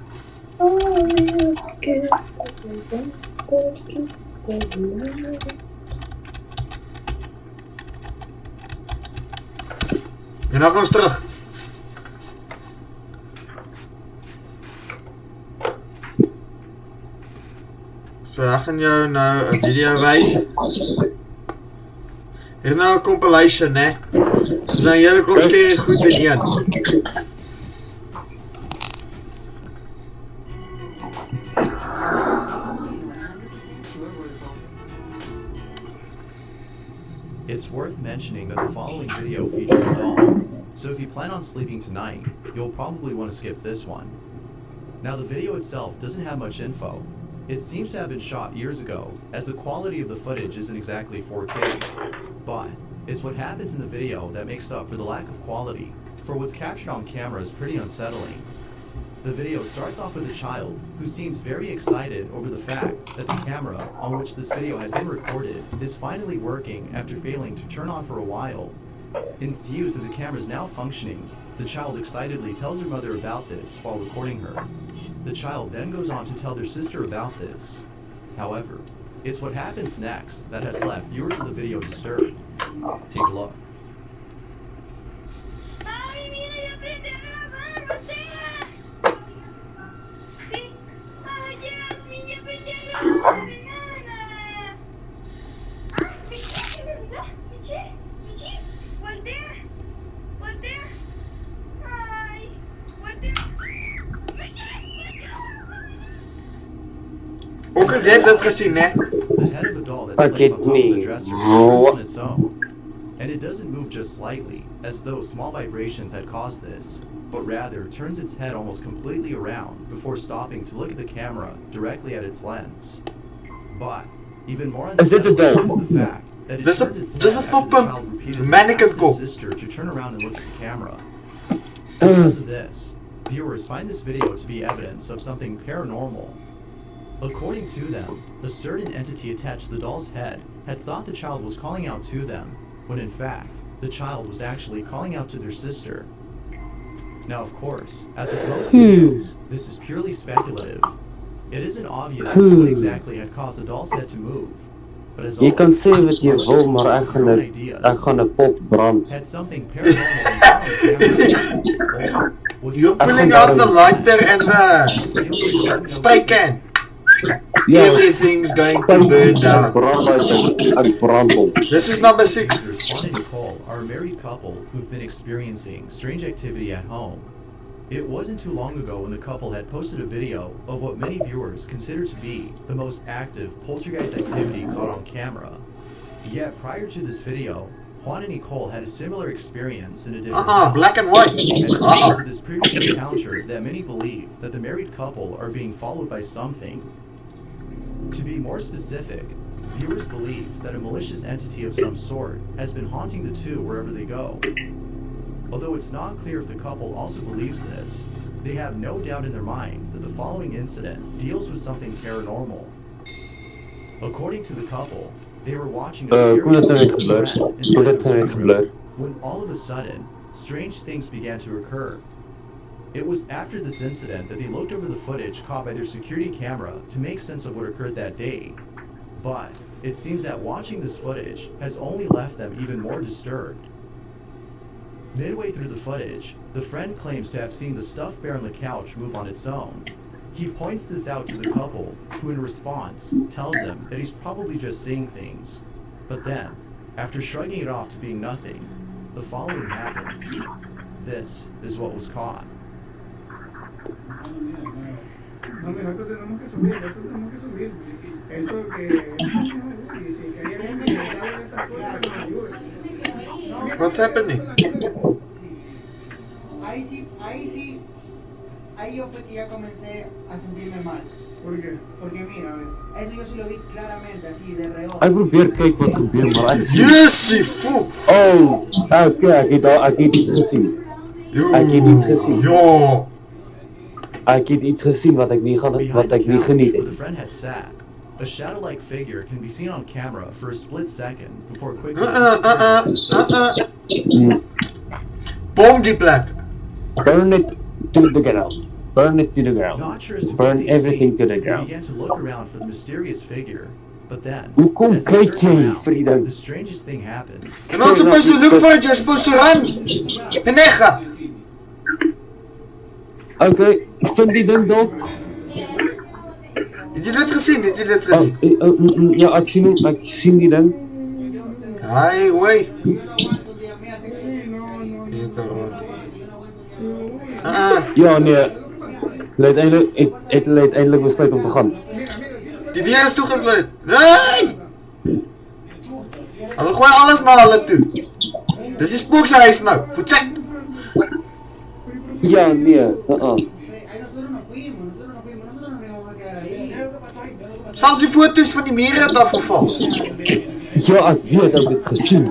En nou gaan ons terug. So, ek gaan jou nou 'n video wys. Hier is nou 'n compilation, né? Dis nou 'n hele klomp skerry goed in een. It's worth mentioning that the following video features a doll, so if you plan on sleeping tonight, you'll probably want to skip this one. Now the video itself doesn't have much info. It seems to have been shot years ago, as the quality of the footage isn't exactly 4K, but it's what happens in the video that makes up for the lack of quality, for what's captured on camera is pretty unsettling. The video starts off with a child who seems very excited over the fact that the camera on which this video had been recorded is finally working after failing to turn on for a while. Enthused that the camera is now functioning, the child excitedly tells her mother about this while recording her. The child then goes on to tell their sister about this. However, it's what happens next that has left viewers of the video disturbed. Take a look. Ook het jy dit gesien, né? The head of a doll that's placed on top of the dresser moves on its own. And it doesn't move just slightly, as though small vibrations had caused this, but rather turns its head almost completely around before stopping to look at the camera directly at its lens. But even more unsettling is the fact that it turned its head after the child repeatedly asked his sister to turn around and look at the camera. Because of this, viewers find this video to be evidence of something paranormal. According to them, a certain entity attached to the doll's head had thought the child was calling out to them, when in fact, the child was actually calling out to their sister. Now of course, as with most videos, this is purely speculative. It isn't obvious as to what exactly had caused the doll's head to move, but as Jy kan always, sê wat jy wil, maar ek gaan 'n pop brand. had something paranormal You're pulling out the lighter and the spray can. Everything's going to burn down. This is number 6. Juan and Nicole are a married couple who've been experiencing strange activity at home. It wasn't too long ago when the couple had posted a video of what many viewers consider to be the most active poltergeist activity caught on camera. Yet prior to this video, Juan and Nicole had a similar experience in a different house. Black and white. And it's because of this previous encounter that many believe that the married couple are being followed by something. To be more specific, viewers believe that a malicious entity of some sort has been haunting the two wherever they go. Although it's not clear if the couple also believes this, they have no doubt in their mind that the following incident deals with something paranormal. According to the couple, they were watching a series of when all of a sudden, strange things began to occur. It was after this incident that they looked over the footage caught by their security camera to make sense of what occurred that day. But it seems that watching this footage has only left them even more disturbed. Midway through the footage, the friend claims to have seen the stuffed bear on the couch move on its own. He points this out to the couple, who in response tells him that he's probably just seeing things. But then, after shrugging it off to being nothing, the following happens. This is what was caught. No, mira, esto tenemos que subir. Esto que dice que hay alguien que sabe de estas cosas que nos ayude. What's happening? Ahí yo fue que ya comencé a sentirme mal. ¿Por qué? Porque mira, eso yo sí lo vi claramente, así de reojo. Ek probeer kyk wat gebeur, maar ek Jessie, foe! Oh, okay, ek het iets gesien. Ja! Ek het iets gesien wat ek nie geniet het. The friend had sat. A shadow-like figure can be seen on camera for a split second before quickly. Bomb die plek! Burn it to the ground. Burn it to the ground. Not sure as to what Burn they'd everything seen, to the they ground. began to look around for the mysterious figure. But then, Hoekom as they kyk search jy, around, Frida? the strangest thing happens. You're not supposed to look for it, you're supposed to run! Penega! Okay, vind die ding dalk. Het jy dit gesien? Ja, ek sien die ding. Hi, wei. Hier kan rond. Ja, nee. Het uiteindelik besluit om te gaan. Die deur is toegesluit. Nee! Hulle gooi alles na hulle toe. Dis die spookshuis nou. Check. Ja, nee. Selfs die foto's van die mure het afgeval. Ja, ek weet, ek het gesien.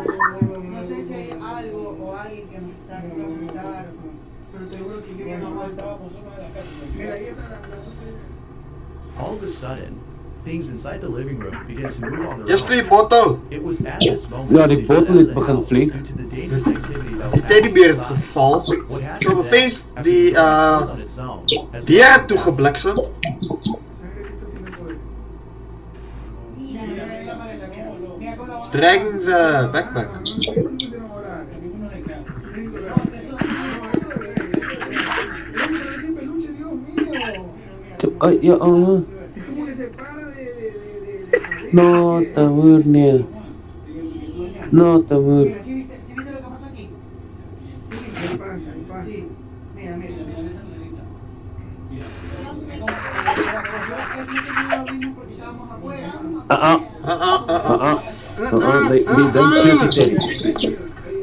All of a sudden, things inside the living room began to move on their Yes, die own. bottle. It was at this moment Ja, die they fled bottle out het of the begin house vlieg. due to the dangerous activity that was Die teddybeer het happening geval. inside. What So happened bevings then, die after the on its own, has deur het toegebliksem. It's dragging the backpack. Ja, no, Tamur, nee. No, Tamur.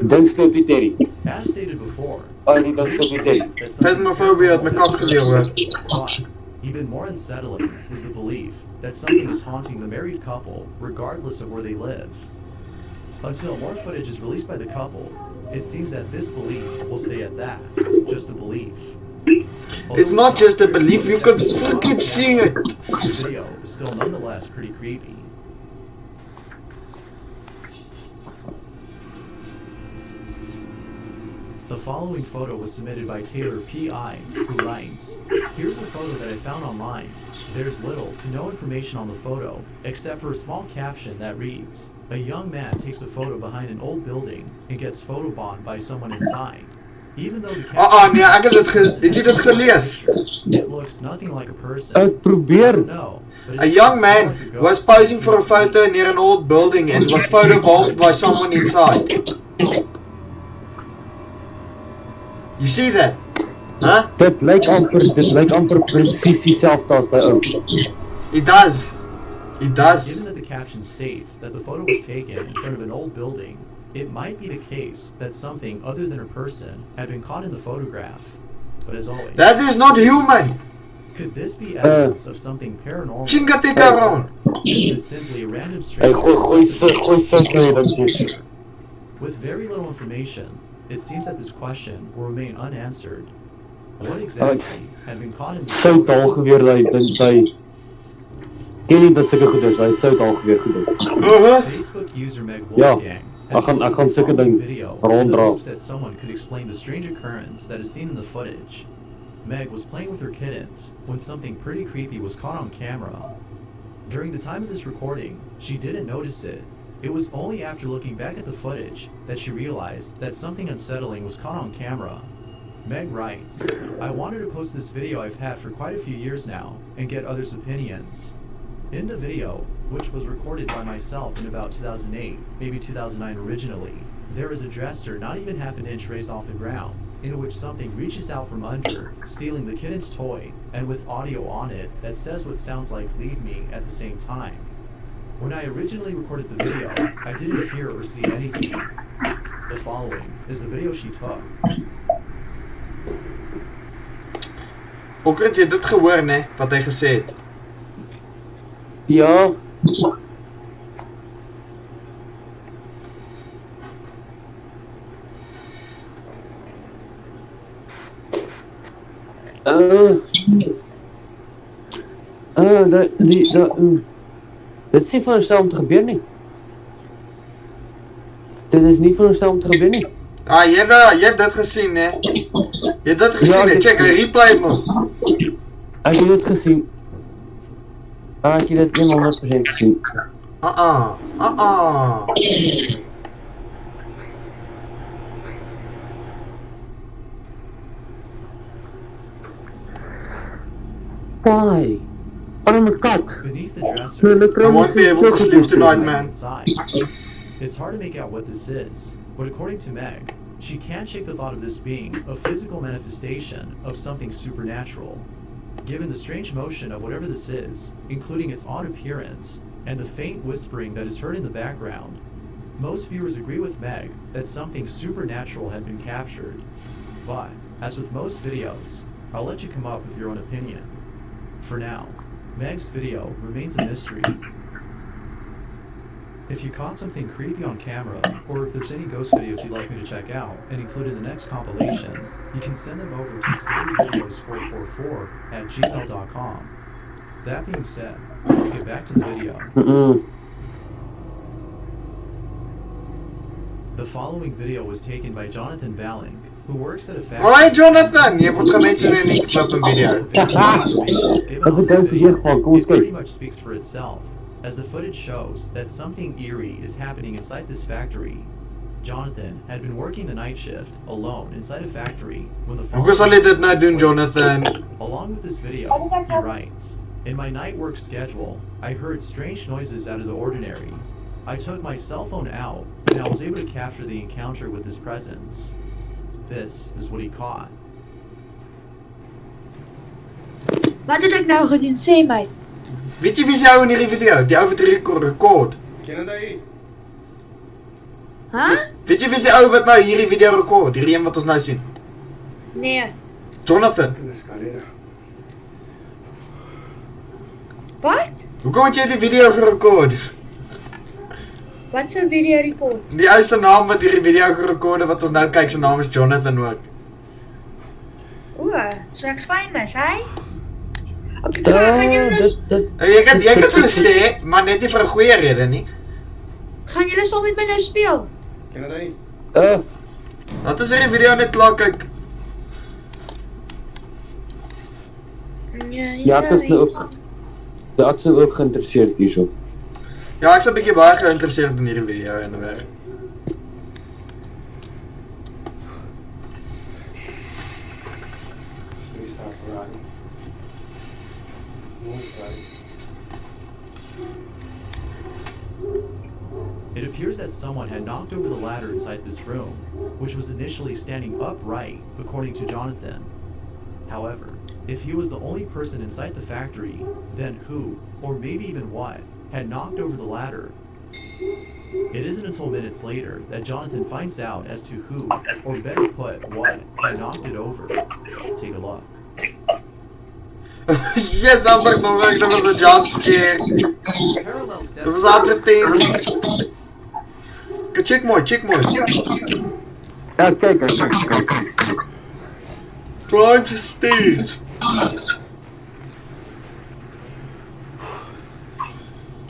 Don't stop die Terry. As stated before, Die don't stop die Terry. Phasmophobia het my kak geleer hoor. but even more unsettling is the belief that something is haunting the married couple regardless of where they live. Until more footage is released by the couple, it seems that this belief will stay at that, just a belief. It's not just a belief, you can fucking see it. The video is still nonetheless pretty creepy. The following photo was submitted by Taylor P.I., who writes, "Here's a photo that I found online. There's little to no information on the photo, except for a small caption that reads, 'A young man takes a photo behind an old building and gets photobombed by someone inside.' Even though the caption nee, ek het jy dit gelees? it looks nothing like a person. Ek probeer. No, but A young man was posing for a photo near an old building and was photobombed by someone inside. You see that? Huh? Dit lyk amper presies dieselfde as daai ou. It does. It does. Given that the caption states that the photo was taken in front of an old building, it might be the case that something other than a person had been caught in the photograph. But as always, That is not human. could this be evidence of something paranormal? Chingatikaron. Is this simply a random Hey, strange? gooi so dingetjies. With very little information, it seems that this question will remain unanswered. What exactly had been caught in the Sout al geweer hy ken nie dat sulke goeders, hy sout al geweer gedoen. Facebook user Meg Ja, Wolfgang ek gaan sulke ding video in the ronddra. hopes that someone could explain the strange occurrence that is seen in the footage. Meg was playing with her kittens when something pretty creepy was caught on camera. During the time of this recording, she didn't notice it. It was only after looking back at the footage that she realized that something unsettling was caught on camera. Meg writes, I wanted to post this video I've had for quite a few years now and get others' opinions. In the video, which was recorded by myself in about 2008, maybe 2009 originally, there is a dresser not even half an inch raised off the ground, in which something reaches out from under, stealing the kitten's toy, and with audio on it that says what sounds like "leave me" at the same time. When I originally recorded the video, I didn't hear or see anything. The following is the video she took. Ook het jy dit gehoor, né, wat hy gesê het? Ja. Dit is nie veronderstel om te gebeur nie. Dit is nie veronderstel om te gebeur nie. Ah, jy het dit gesien, né? Jy het dit gesien, hè? Check, hy replay het nog. Ek het dit gesien. Ek het dit 100% gesien. Why? I'm a cat. Beneath the dresser, I won't be able to sleep tonight, man. It's hard to make out what this is, but according to Meg, she can't shake the thought of this being a physical manifestation of something supernatural. Given the strange motion of whatever this is, including its odd appearance, and the faint whispering that is heard in the background, most viewers agree with Meg that something supernatural had been captured. But, as with most videos, I'll let you come up with your own opinion. For now, Meg's video remains a mystery. If you caught something creepy on camera, or if there's any ghost videos you'd like me to check out and include in the next compilation, you can send them over to scaryvideos444@gmail.com. That being said, let's get back to the video. The following video was taken by Jonathan Balling, who works at a factory. Hoi Jonathan, jy word gemention in die clip en video. It pretty much speaks for itself, as the footage shows that something eerie is happening inside this factory. Jonathan had been working the night shift alone inside a factory when the Hoekom sal jy dit nou doen, Jonathan? Along with this video, he writes, in my night work schedule, I heard strange noises out of the ordinary. I took my cell phone out, and I was able to capture the encounter with this presence. This is what he caught. Wat het ek nou gedoen? Sê my. Weet jy wie se ou in hierdie video? Die ou wat die rekord. Ken jy? Weet jy wie se ou wat nou hierdie video rekord? Hierdie een wat ons nou sien. Nee. Jonathan. Wat? Hoekom het jy die video gerekord? Wat se video record? Die ou se naam wat hierdie video gerekord het wat ons nou kyk, sy naam is Jonathan ook. So ek's famous, hè? Okay, gaan julle Jy kan so sê, maar net nie vir 'n goeie rede nie. Gaan julle saam met my nou speel? Ken jy? Laat ons hierdie video net klaar kyk. Ja, ek is nou ook. Ja, ek is nou ook geïnteresseerd hierso. Ja, ek is 'n bietjie baie geïnteresseerd in hierdie video en werk. It appears that someone had knocked over the ladder inside this room, which was initially standing upright, according to Jonathan. However, if he was the only person inside the factory, then who, or maybe even what, had knocked over the ladder? It isn't until minutes later that Jonathan finds out as to who, or better put, what, had knocked it over. Take a look. Yes, Amber, that was a jump scare. It was after things. Check more. Ja, kyk. Climb the stairs.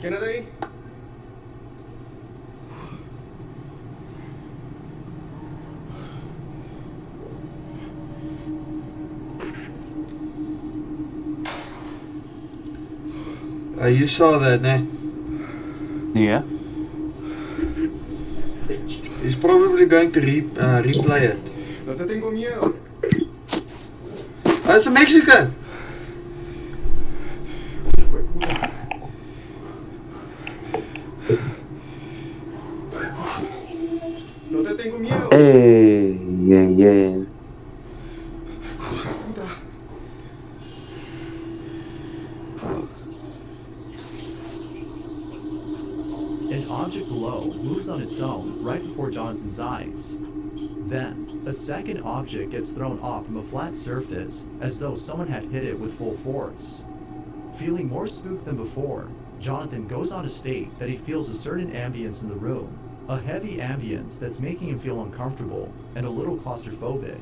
Kennedy? You saw that, né? Yeah. He's probably going to replay it. No te tengo miedo. It's a Mexican! No te tengo miedo. Hey, yeah. An object below moves on its own right before Jonathan's eyes. Then, a second object gets thrown off from a flat surface as though someone had hit it with full force. Feeling more spooked than before, Jonathan goes on to state that he feels a certain ambience in the room, a heavy ambience that's making him feel uncomfortable and a little claustrophobic.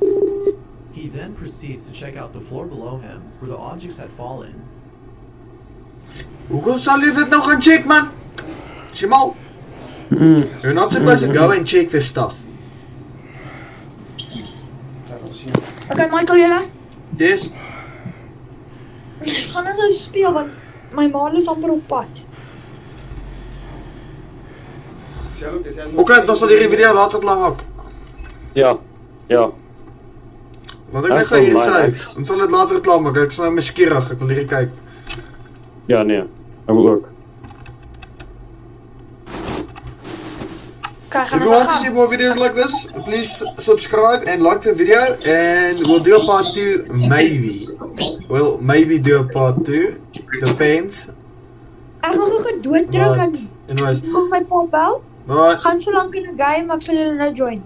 He then proceeds to check out the floor below him where the objects had fallen. Hoekom sal jy dit nou gaan check, man? Shimal. You're not supposed to go and check this stuff. Okay, Michael, julle? Yes. Gaan ons nou speel, want my ma is amper op pad. Okay, dan sal hierdie video later lang maak. Ja. Laat ek net gou hier save. Ons sal dit later klaar maak. Ek is nou miskierig, ek wil hierdie kyk. Ja, nee. Ek wil ook. If you want to see more videos like this, please subscribe and like the video, and we'll do a part 2, maybe. We'll maybe do a part 2, depends. Ek gaan gou dood terug en Anyways, kom my pa bel. bye. Gaan so lank in 'n game, ek sal julle nou join.